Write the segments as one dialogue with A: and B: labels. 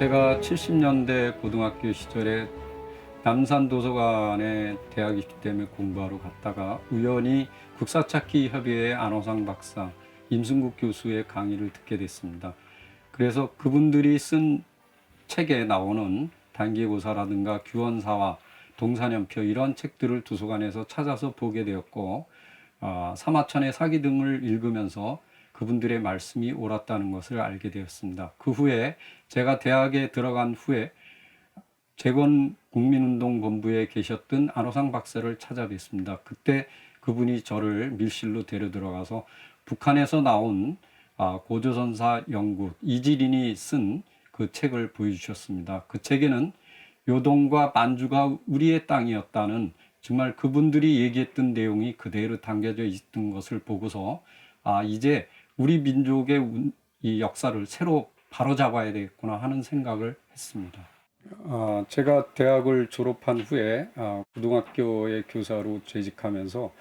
A: 제가 70년대 고등학교 시절에 남산도서관에 대학 입시 때문에 공부하러 갔다가 우연히 국사찾기 협의회 안호상 박사, 임승국 교수의 강의를 듣게 됐습니다. 그래서 그분들이 쓴 책에 나오는 단기고사라든가 규원사와 동사연표 이런 책들을 도서관에서 찾아서 보게 되었고, 사마천의 사기 등을 읽으면서 그분들의 말씀이 옳았다는 것을 알게 되었습니다. 그 후에 제가 대학에 들어간 후에 재건국민운동본부에 계셨던 안호상 박사를 찾아뵙습니다. 그때 그분이 저를 밀실로 데려 들어가서 북한에서 나온 고조선사 연구 이지린이 쓴 그 책을 보여주셨습니다. 그 책에는 요동과 만주가 우리의 땅이었다는 정말 그분들이 얘기했던 내용이 그대로 담겨져 있던 것을 보고서 이제 우리 민족의 이 역사를 새로 바로잡아야 되겠구나 하는 생각을 했습니다. 제가 대학을 졸업한 후에 고등학교의 교사로 재직하면서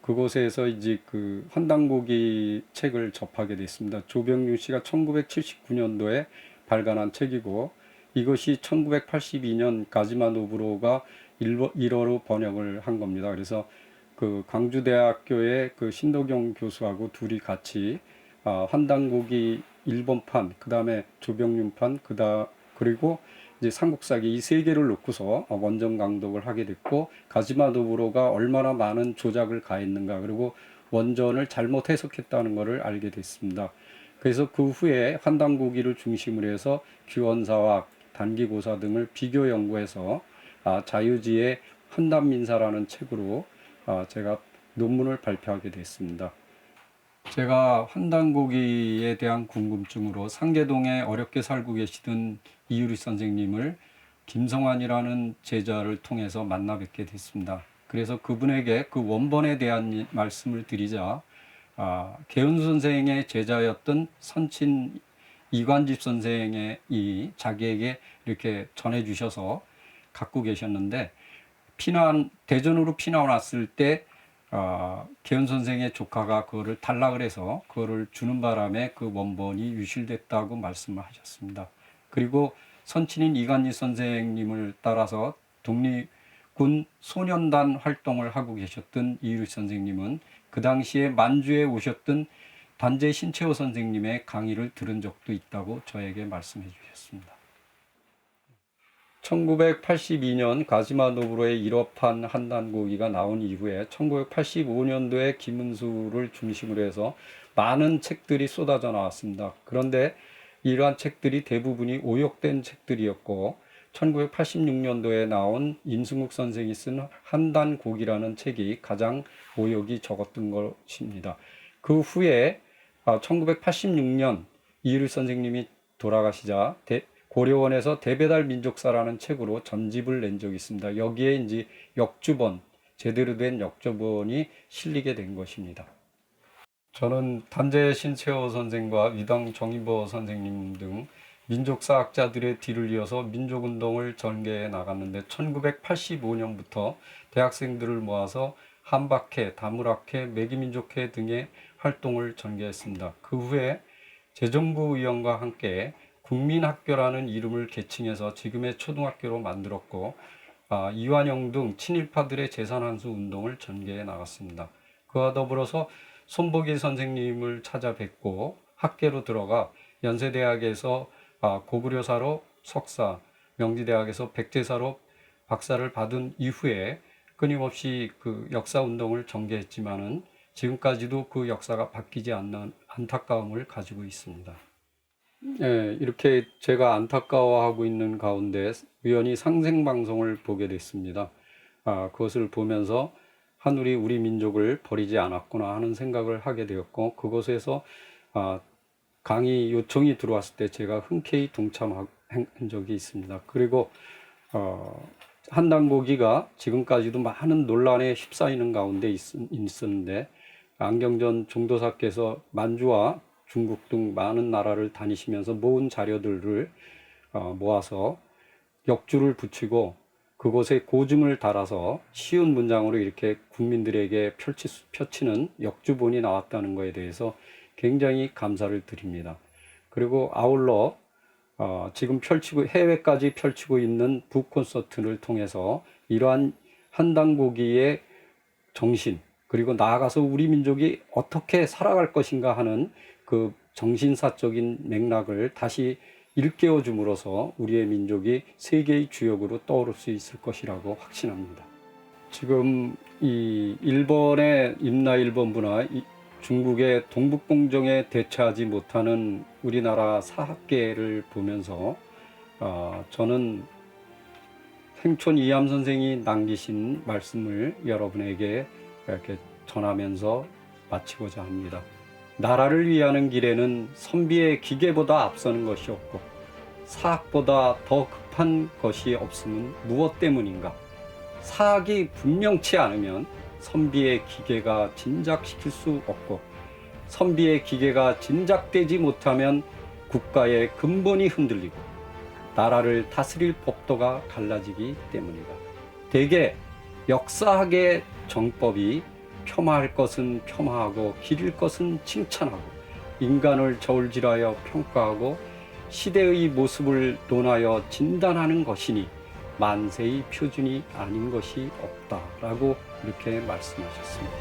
A: 그곳에서 이제 그 한당고기 책을 접하게 됐습니다. 조병유 씨가 1979년도에 발간한 책이고, 이것이 1982년 가지마 노브로가 일어로 번역을 한 겁니다. 그래서 그 광주대학교의 그 신도경 교수하고 둘이 같이 한당고기 1번판, 그 다음에 조병윤판, 그리고 이제 삼국사기 이 세 개를 놓고서 원정 강독을 하게 됐고, 가지마 노브로가 얼마나 많은 조작을 가했는가, 그리고 원전을 잘못 해석했다는 것을 알게 됐습니다. 그래서 그 후에 한당고기를 중심으로 해서 규원사와 단기고사 등을 비교 연구해서 자유지의 한단민사라는 책으로 제가 논문을 발표하게 됐습니다. 제가 한단고기에 대한 궁금증으로 상계동에 어렵게 살고 계시던 이유리 선생님을 김성환이라는 제자를 통해서 만나 뵙게 됐습니다. 그래서 그분에게 그 원본에 대한 말씀을 드리자 개은수 선생의 제자였던 선친 이관집 선생의 자기에게 이렇게 전해주셔서 갖고 계셨는데, 대전으로 피난 왔을 때 개은 선생의 조카가 그거를 탈락을 해서 그거를 주는 바람에 그 원본이 유실됐다고 말씀을 하셨습니다. 그리고 선친인 이관희 선생님을 따라서 독립군 소년단 활동을 하고 계셨던 이유리 선생님은 그 당시에 만주에 오셨던 단재 신채호 선생님의 강의를 들은 적도 있다고 저에게 말씀해 주셨습니다. 1982년 가지마 노브로의 1호판 한단고기가 나온 이후에 1985년도에 김은수를 중심으로 해서 많은 책들이 쏟아져 나왔습니다. 그런데 이러한 책들이 대부분이 오역된 책들이었고, 1986년도에 나온 임승국 선생이 쓴 한단고기라는 책이 가장 오역이 적었던 것입니다. 그 후에 1986년 이유리 선생님이 돌아가시자 고려원에서 대배달 민족사라는 책으로 전집을 낸 적이 있습니다. 여기에 이제 역주본, 제대로 된 역주본이 실리게 된 것입니다. 저는 단재 신채호 선생과 위당 정인보 선생님 등 민족사학자들의 뒤를 이어서 민족운동을 전개해 나갔는데, 1985년부터 대학생들을 모아서 한박회, 다물학회, 매기민족회 등의 활동을 전개했습니다. 그 후에 재정부 의원과 함께 국민학교라는 이름을 개칭해서 지금의 초등학교로 만들었고, 이완영 등 친일파들의 재산환수 운동을 전개해 나갔습니다. 그와 더불어서 손보기 선생님을 찾아뵙고 학계로 들어가 연세대학에서 고구려사로 석사, 명지대학에서 백제사로 박사를 받은 이후에 끊임없이 그 역사운동을 전개했지만은 지금까지도 그 역사가 바뀌지 않는 안타까움을 가지고 있습니다. 네, 이렇게 제가 안타까워하고 있는 가운데 우연히 상생방송을 보게 됐습니다. 그것을 보면서 하늘이 우리 민족을 버리지 않았구나 하는 생각을 하게 되었고, 그곳에서 강의 요청이 들어왔을 때 제가 흔쾌히 동참한 적이 있습니다. 그리고 한단고기가 지금까지도 많은 논란에 휩싸이는 가운데 있었는데, 안경전 종도사께서 만주와 중국 등 많은 나라를 다니시면서 모은 자료들을 모아서 역주를 붙이고 그곳에 고증을 달아서 쉬운 문장으로 이렇게 국민들에게 펼치는 역주본이 나왔다는 것에 대해서 굉장히 감사를 드립니다. 그리고 아울러 지금 해외까지 펼치고 있는 북콘서트를 통해서 이러한 한당고기의 정신, 그리고 나아가서 우리 민족이 어떻게 살아갈 것인가 하는 그 정신사적인 맥락을 다시 일깨워 줌으로써 우리의 민족이 세계의 주역으로 떠오를 수 있을 것이라고 확신합니다. 지금 이 일본의 임나일본부나 중국의 동북공정에 대처하지 못하는 우리나라 사학계를 보면서 저는 행촌 이암 선생이 남기신 말씀을 여러분에게 이렇게 전하면서 마치고자 합니다. 나라를 위하는 길에는 선비의 기계보다 앞서는 것이 없고 사학보다 더 급한 것이 없음은 무엇 때문인가? 사학이 분명치 않으면 선비의 기계가 진작시킬 수 없고 선비의 기계가 진작되지 못하면 국가의 근본이 흔들리고 나라를 다스릴 법도가 갈라지기 때문이다. 대개 역사학의 정법이 폄하할 것은 폄하하고 기릴 것은 칭찬하고 인간을 저울질하여 평가하고 시대의 모습을 논하여 진단하는 것이니 만세의 표준이 아닌 것이 없다라고 이렇게 말씀하셨습니다.